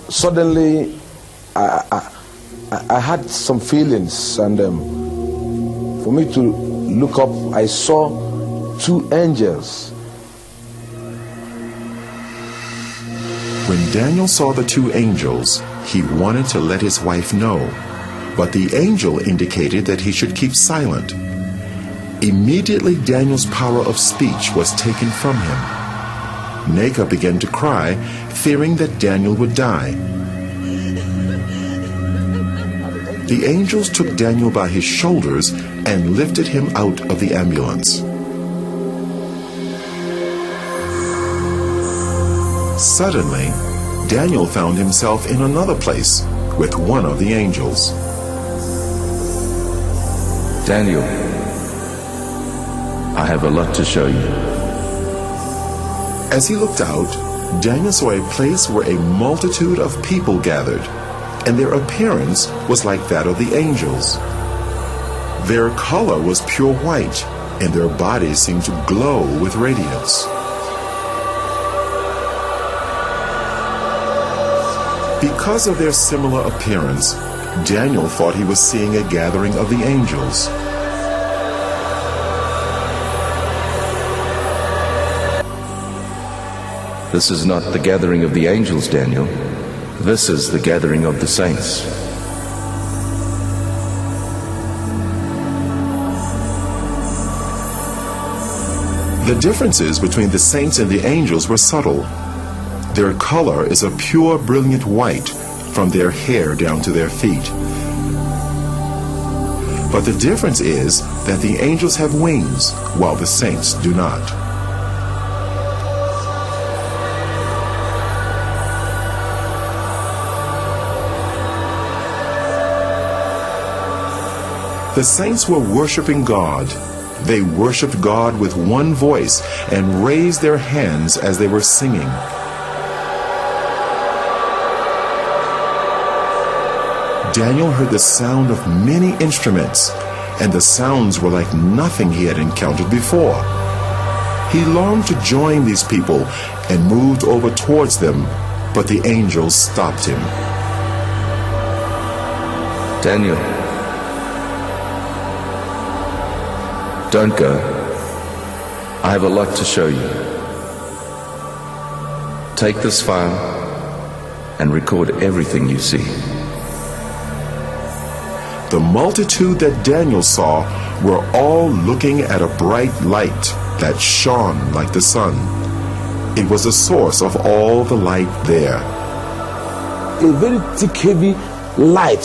Suddenly, I had some feelings, and for me to look up, I saw two angels. When Daniel saw the two angels, he wanted to let his wife know, but the angel indicated that he should keep silent. Immediately, Daniel's power of speech was taken from him. Neka began to cry, fearing that Daniel would die. The angels took Daniel by his shoulders and lifted him out of the ambulance. Suddenly, Daniel found himself in another place with one of the angels. Daniel, I have a lot to show you. As he looked out, Daniel saw a place where a multitude of people gathered, and their appearance was like that of the angels. Their color was pure white, and their bodies seemed to glow with radiance. Because of their similar appearance, Daniel thought he was seeing a gathering of the angels. This is not the gathering of the angels, Daniel. This is the gathering of the saints. The differences between the saints and the angels were subtle. Their color is a pure, brilliant white from their hair down to their feet. But the difference is that the angels have wings, while the saints do not. The saints were worshiping God. They worshiped God with one voice and raised their hands as they were singing. Daniel heard the sound of many instruments, and the sounds were like nothing he had encountered before. He longed to join these people and moved over towards them, but the angels stopped him. Daniel, don't go. I have a lot to show you. Take this file and record everything you see. The multitude that Daniel saw were all looking at a bright light that shone like the sun. It was the source of all the light there. A very thick, heavy light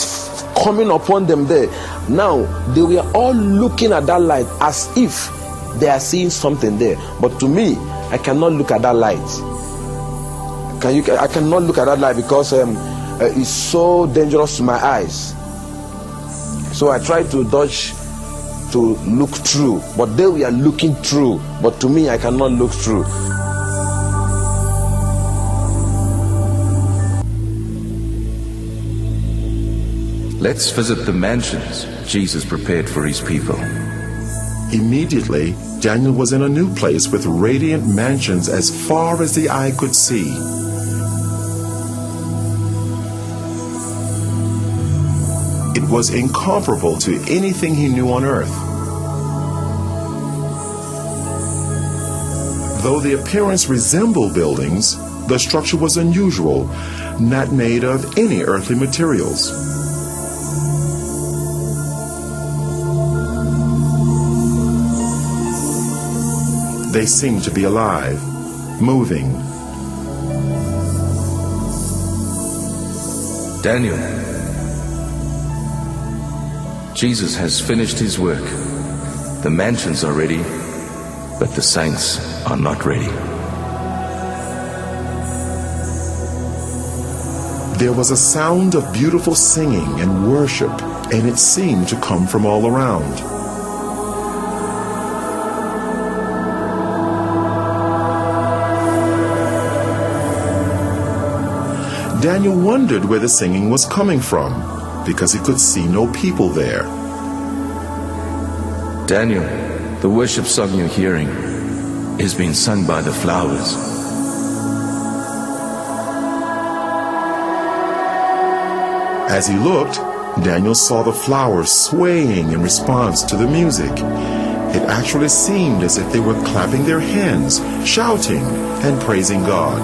coming upon them there. Now, they were all looking at that light as if they are seeing something there. But to me, I cannot look at that light. I cannot look at that light because it's so dangerous to my eyes. So I try to dodge to look through, but they were looking through. But to me, I cannot look through. Let's visit the mansions Jesus prepared for his people. Immediately, Daniel was in a new place with radiant mansions as far as the eye could see. It was incomparable to anything he knew on earth. Though the appearance resembled buildings, the structure was unusual, not made of any earthly materials. They seemed to be alive, moving. Daniel, Jesus has finished his work. The mansions are ready, but the saints are not ready. There was a sound of beautiful singing and worship, and it seemed to come from all around. Daniel wondered where the singing was coming from. because he could see no people there. Daniel, the worship song you're hearing is being sung by the flowers. As he looked, Daniel saw the flowers swaying in response to the music. It actually seemed as if they were clapping their hands, shouting, and praising God.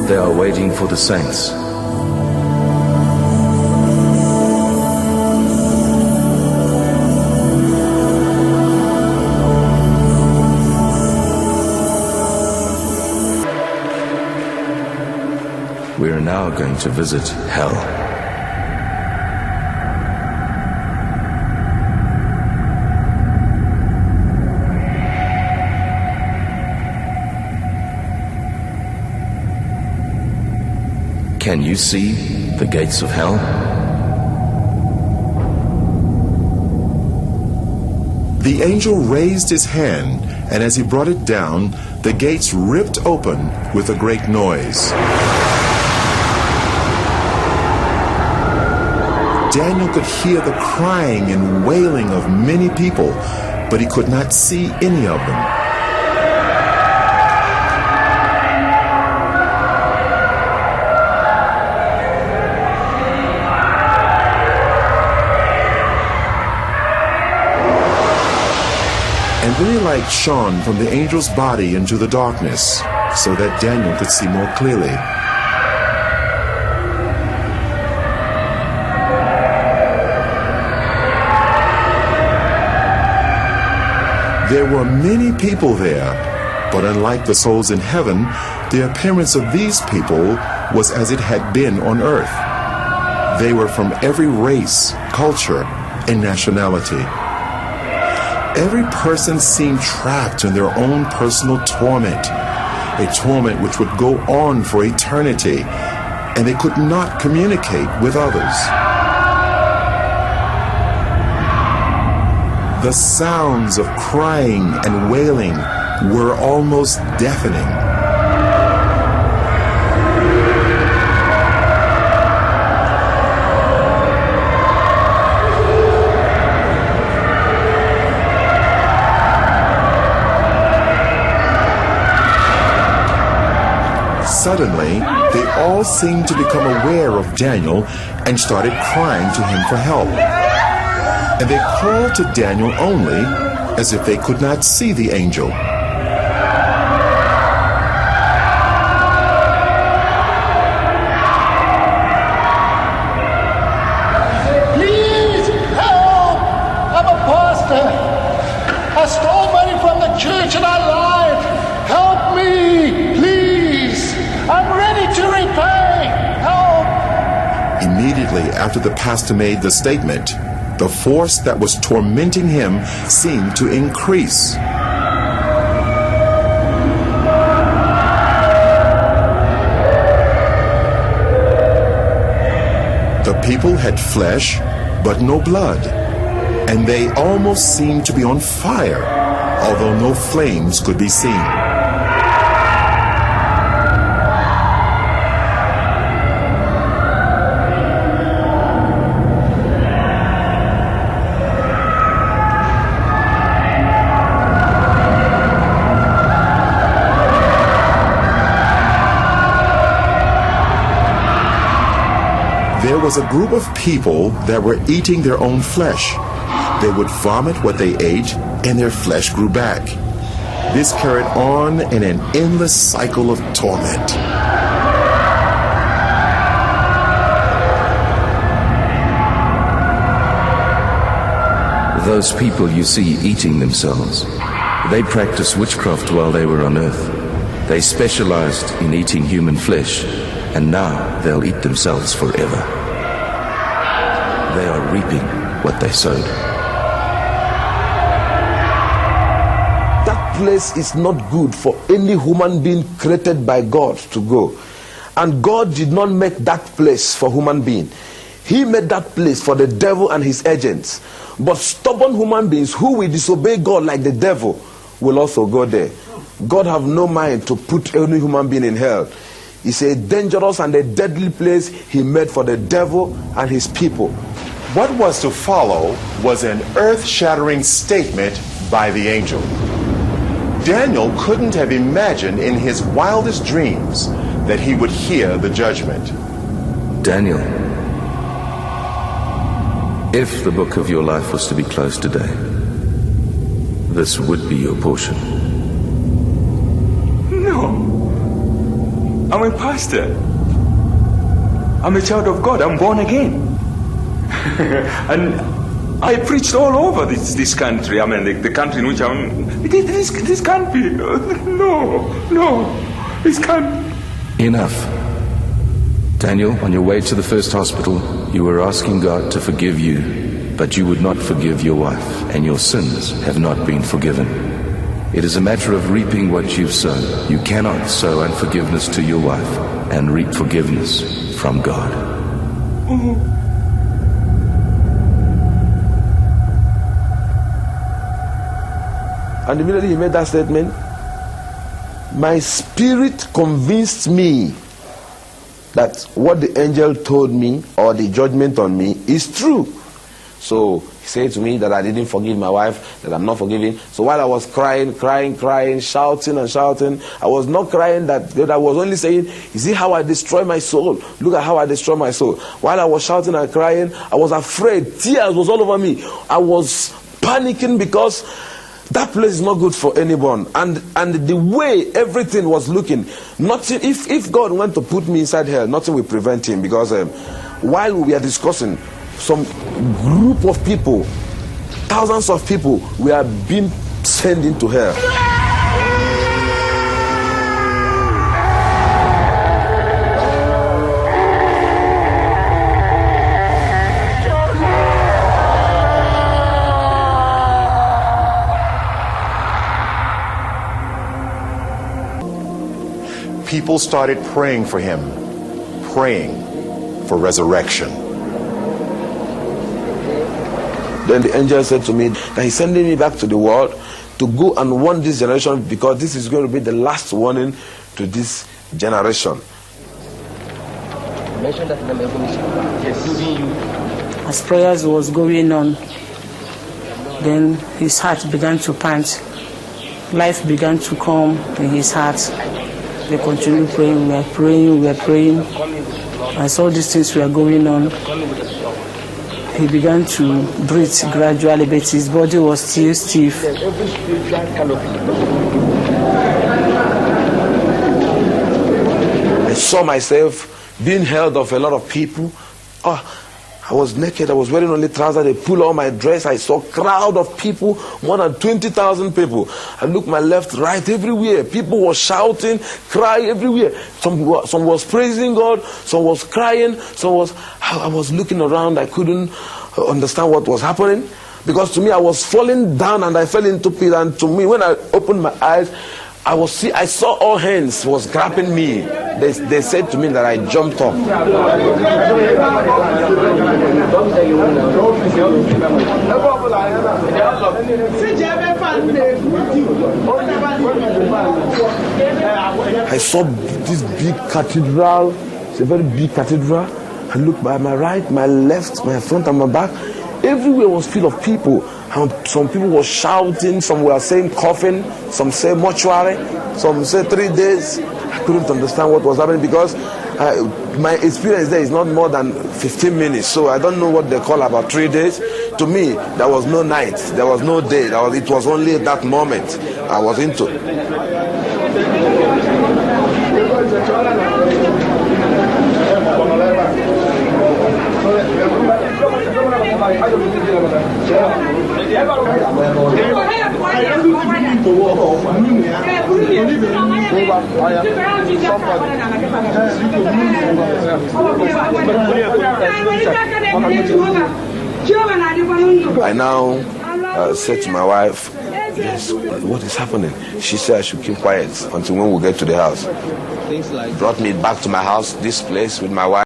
They are waiting for the saints. We are now going to visit hell. Can you see the gates of hell? The angel raised his hand, and as he brought it down, the gates ripped open with a great noise. Daniel could hear the crying and wailing of many people, but he could not see any of them. And then a light shone from the angel's body into the darkness, so that Daniel could see more clearly. There were many people there, but unlike the souls in heaven, the appearance of these people was as it had been on earth. They were from every race, culture, and nationality. Every person seemed trapped in their own personal torment, a torment which would go on for eternity, and they could not communicate with others. The sounds of crying and wailing were almost deafening. Suddenly, they all seemed to become aware of Daniel and started crying to him for help. And they called to Daniel only as if they could not see the angel. Please help! I'm a pastor. I stole money from the church and I lied. Help me, please. I'm ready to repay. Help! Immediately after the pastor made the statement, the force that was tormenting him seemed to increase. The people had flesh, but no blood, and they almost seemed to be on fire, although no flames could be seen. There was a group of people that were eating their own flesh. They would vomit what they ate, and their flesh grew back. This carried on in an endless cycle of torment. Those people you see eating themselves, they practiced witchcraft while they were on earth. They specialized in eating human flesh, and now they'll eat themselves forever. They are reaping what they sowed. That place is not good for any human being created by God to go. And God did not make that place for human being. He made that place for the devil and his agents. But stubborn human beings who will disobey God like the devil will also go there. God have no mind to put any human being in hell. It's a dangerous and a deadly place he made for the devil and his people. What was to follow was an earth-shattering statement by the angel. Daniel couldn't have imagined in his wildest dreams that he would hear the judgment. Daniel, if the book of your life was to be closed today, this would be your portion. No. I'm a pastor. I'm a child of God. I'm born again. And I preached all over this country. I mean, the country in which I'm... This can't be... No. This can't... Enough. Daniel, on your way to the first hospital, you were asking God to forgive you, but you would not forgive your wife, and your sins have not been forgiven. It is a matter of reaping what you've sown. You cannot sow unforgiveness to your wife and reap forgiveness from God. And immediately he made that statement, my spirit convinced me that what the angel told me, or the judgment on me, is true. So he said to me that I didn't forgive my wife, that I'm not forgiving. So while I was crying, shouting, I was not crying that I was only saying, you see how I destroy my soul? Look at how I destroy my soul. While I was shouting and crying, I was afraid. Tears was all over me. I was panicking because that place is not good for anyone. And the way everything was looking, nothing. If God went to put me inside hell, nothing will prevent him. Because while we are discussing, some group of people, thousands of people, were being sent into hell. People started praying for him, praying for resurrection. Then the angel said to me that he's sending me back to the world to go and warn this generation, because this is going to be the last warning to this generation. As prayers was going on, then his heart began to pant. Life began to come in his heart. We continued praying, we were praying. As all these things were going on, he began to breathe gradually, but his body was still stiff. I saw myself being held of a lot of people. I was naked, I was wearing only trousers, they pulled all my dress. I saw a crowd of people, more than 20,000 people. I looked my left, right, everywhere. People were shouting, crying everywhere. Some was praising God, some was crying, I was looking around, I couldn't understand what was happening. Because to me, I was falling down and I fell into pit. And to me, when I opened my eyes, I saw all hands was grabbing me. They said to me that I jumped up. I saw this big cathedral. It's a very big cathedral. I looked by my right, my left, my front and my back. Everywhere was full of people. Some people were shouting, some were saying coffin, some say mortuary, some say 3 days. I couldn't understand what was happening because my experience there is not more than 15 minutes. So I don't know what they call about 3 days. To me, there was no night, there was no day. It was only that moment I was into. I now said to my wife, yes, what is happening? She said I should keep quiet until when we get to the house. Brought me back to my house, this place with my wife.